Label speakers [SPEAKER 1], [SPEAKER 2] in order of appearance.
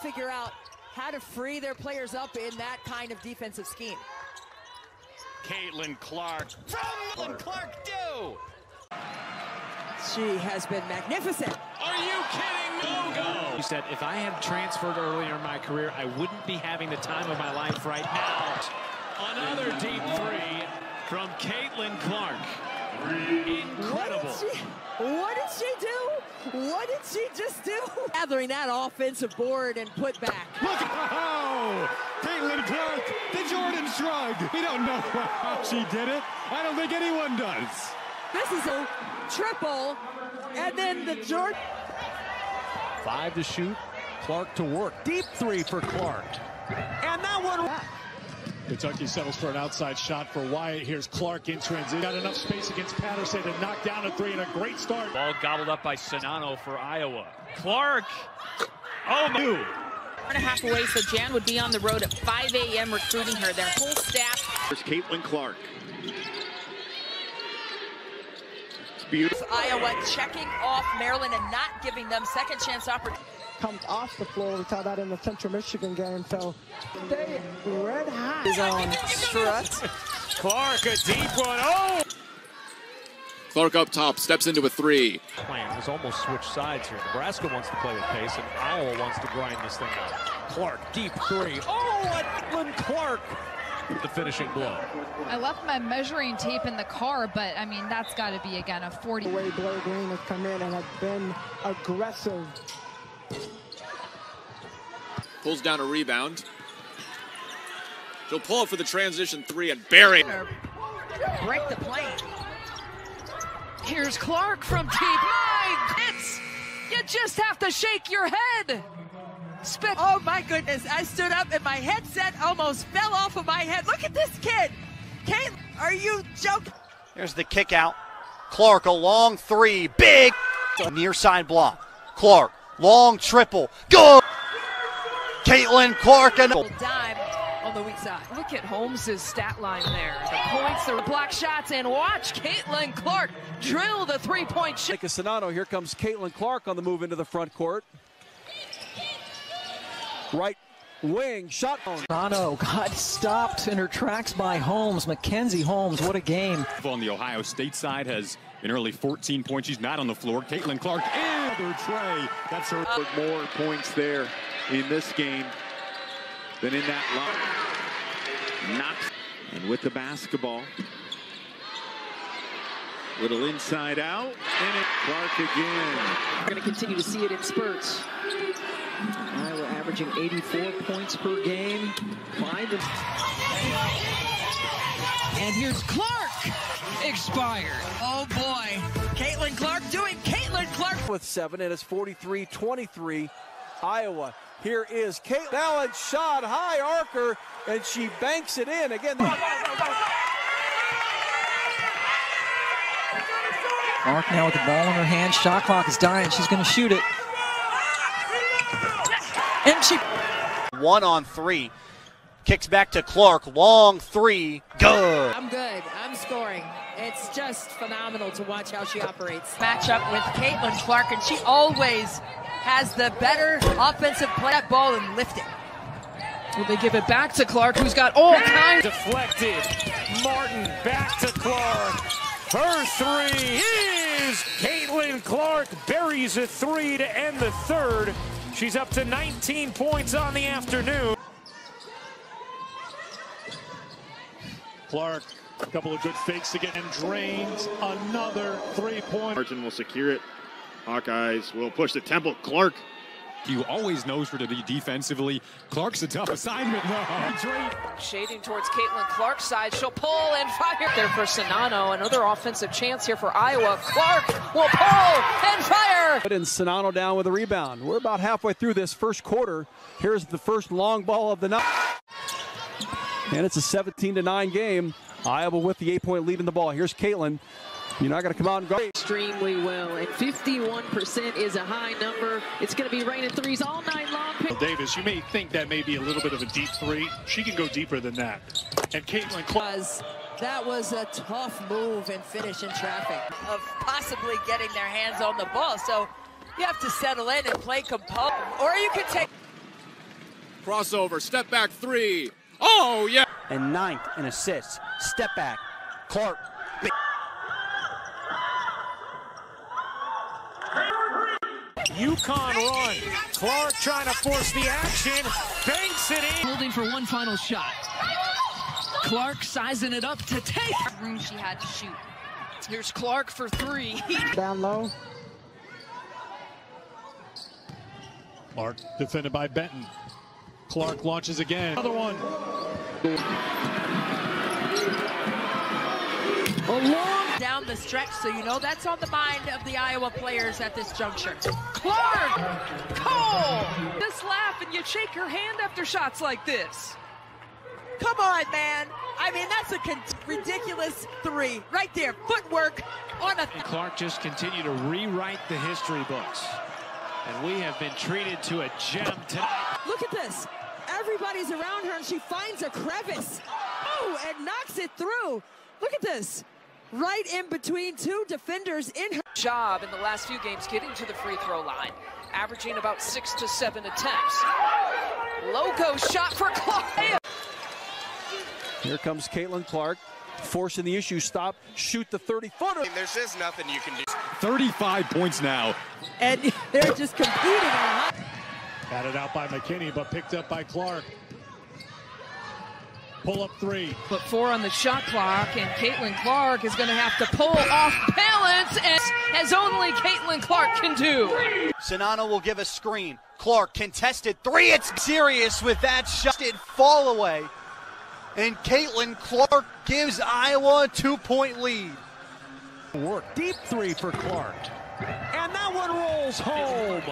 [SPEAKER 1] Figure out how to free their players up in that kind of defensive scheme.
[SPEAKER 2] Caitlin Clark from Clark do.
[SPEAKER 1] She has been magnificent.
[SPEAKER 2] Are you kidding? No-go.
[SPEAKER 3] He said, if I had transferred earlier in my career, I wouldn't be having the time of my life right now.
[SPEAKER 2] Another deep three from Caitlin Clark. Incredible.
[SPEAKER 1] What did she do? What did she just do? Gathering that offensive board and put back.
[SPEAKER 4] Look! Oh! Caitlin Clark, the Jordan shrug. We don't know how she did it. I don't think anyone does.
[SPEAKER 1] This is a triple, and then the Jordan.
[SPEAKER 4] 5 to shoot. Clark to work. Deep three for Clark. And that one. Kentucky settles for an outside shot for Wyatt. Here's Clark in transition. Got enough space against Patterson to knock down a three, and a great start.
[SPEAKER 2] Ball gobbled up by Sonano for Iowa. Clark. Oh, my.
[SPEAKER 5] 1.5 away, so Jan would be on the road at 5 a.m. recruiting her. Their whole staff.
[SPEAKER 4] There's Caitlin Clark. It's beautiful.
[SPEAKER 1] Iowa checking off Maryland and not giving them second chance opportunity.
[SPEAKER 6] Comes off the floor. We saw that in the Central Michigan game. So they red hot.
[SPEAKER 1] His own strut.
[SPEAKER 2] Clark, a deep one. Oh!
[SPEAKER 7] Clark up top, steps into a three.
[SPEAKER 3] Plan has almost switched sides here. Nebraska wants to play with pace, and Iowa wants to grind this thing out. Clark, deep three. Oh, Caitlin Clark! The finishing blow.
[SPEAKER 8] I left my measuring tape in the car, but I mean, that's got to be, again, a 40.
[SPEAKER 6] The way Blair Green has come in and has been aggressive.
[SPEAKER 7] Pulls down a rebound. She'll pull it for the transition three and bury.
[SPEAKER 1] Break the plane.
[SPEAKER 5] Here's Clark from deep. My goodness! You just have to shake your head.
[SPEAKER 1] Oh my goodness, I stood up and my headset almost fell off of my head. Look at this kid. Kate, are you joking?
[SPEAKER 9] Here's the kick out. Clark, a long three. Big. Near side block. Clark, long triple. Good. Caitlin Clark and
[SPEAKER 1] dime on the weak side.
[SPEAKER 5] Look at Holmes' stat line there. The points, the block shots, and watch Caitlin Clark drill the three-point shot.
[SPEAKER 4] Like a Sonano, here comes Caitlin Clark on the move into the front court. Right wing, shot.
[SPEAKER 10] Sonano got stopped in her tracks by Holmes. Mackenzie Holmes, what a game.
[SPEAKER 4] On the Ohio State side has an early 14 points. She's not on the floor. Caitlin Clark, another tray. That's her. More points there in this game than in that line. Not. And with the basketball. Little inside out. And it Clark again.
[SPEAKER 10] We're going to continue to see it in spurts. Iowa averaging 84 points per game.
[SPEAKER 5] And here's Clark. Expired.
[SPEAKER 1] Oh boy. Caitlin Clark doing Caitlin Clark.
[SPEAKER 4] With 7, and it's 43-23 Iowa. Here is Caitlin. Now it's shot high archer, and she banks it in again.
[SPEAKER 10] Clark now with the ball in her hand. Shot clock is dying. She's going to shoot it. And she
[SPEAKER 9] 1-on-3. Kicks back to Clark. Long three. Good.
[SPEAKER 1] I'm good. I'm scoring. It's just phenomenal to watch how she operates.
[SPEAKER 5] Matchup with Caitlin Clark, and she always has the better offensive play. That ball and lift it. Will they give it back to Clark, who's got all kinds?
[SPEAKER 2] Deflected. Martin back to Clark. Her three is Caitlin Clark. Buries a three to end the third. She's up to 19 points on the afternoon.
[SPEAKER 4] Clark, a couple of good fakes to get and drains another 3-point.
[SPEAKER 11] Martin will secure it. Hawkeyes will push the temple. Clark.
[SPEAKER 4] You always knows her to be defensively. Clark's a tough assignment. No.
[SPEAKER 5] Shading towards Caitlin Clark's side. She'll pull and fire. There for Sonano. Another offensive chance here for Iowa. Clark will pull and fire.
[SPEAKER 4] And Sonano down with a rebound. We're about halfway through this first quarter. Here's the first long ball of the night. And it's a 17-9 game. Iowa with the 8-point lead in the ball. Here's Caitlin. You're not going to come out and go.
[SPEAKER 10] extremely well, and 51% is a high number. It's going to be raining threes all night long.
[SPEAKER 4] Davis, you may think that may be a little bit of a deep three. She can go deeper than that. And Caitlin Clark.
[SPEAKER 1] That was a tough move and finish in traffic of possibly getting their hands on the ball. So you have to settle in and play composed, or you can take.
[SPEAKER 7] Crossover, step back three. Oh, yeah.
[SPEAKER 9] And 9th in assists. Step back. Clark.
[SPEAKER 2] UConn run. Clark trying to force the action. Banks it in.
[SPEAKER 5] Holding for one final shot. Clark sizing it up to take.
[SPEAKER 8] Room she had to shoot.
[SPEAKER 5] Here's Clark for 3.
[SPEAKER 6] Down low.
[SPEAKER 3] Clark defended by Benton. Clark launches again. Another one.
[SPEAKER 1] Down the stretch, so you know that's on the mind of the Iowa players at this juncture.
[SPEAKER 5] Clark! Cole! Just laugh and you shake your hand after shots like this.
[SPEAKER 1] Come on, man. I mean, that's a ridiculous 3 right there. Footwork on a...
[SPEAKER 3] Clark just continued to rewrite the history books. And we have been treated to a gem tonight.
[SPEAKER 1] Look at this. Everybody's around her, and she finds a crevice. Oh, and knocks it through. Look at this. Right in between 2 defenders in her
[SPEAKER 5] Job in the last few games getting to the free throw line, averaging about 6 to 7 attempts. Logo shot for Clark.
[SPEAKER 12] Here comes Caitlin Clark, forcing the issue. Stop, shoot the 30-footer.
[SPEAKER 13] There's just nothing you can do.
[SPEAKER 4] 35 points now.
[SPEAKER 1] and they're just competing on.
[SPEAKER 3] Batted out by McKinney, but picked up by Clark. Pull up 3.
[SPEAKER 5] Put 4 on the shot clock, and Caitlin Clark is going to have to pull off balance, as only Caitlin Clark can do.
[SPEAKER 9] Sonano will give a screen. Clark contested 3. It's serious with that shot. It fall away. And Caitlin Clark gives Iowa a 2-point lead.
[SPEAKER 3] Work deep 3 for Clark. And that one rolls home.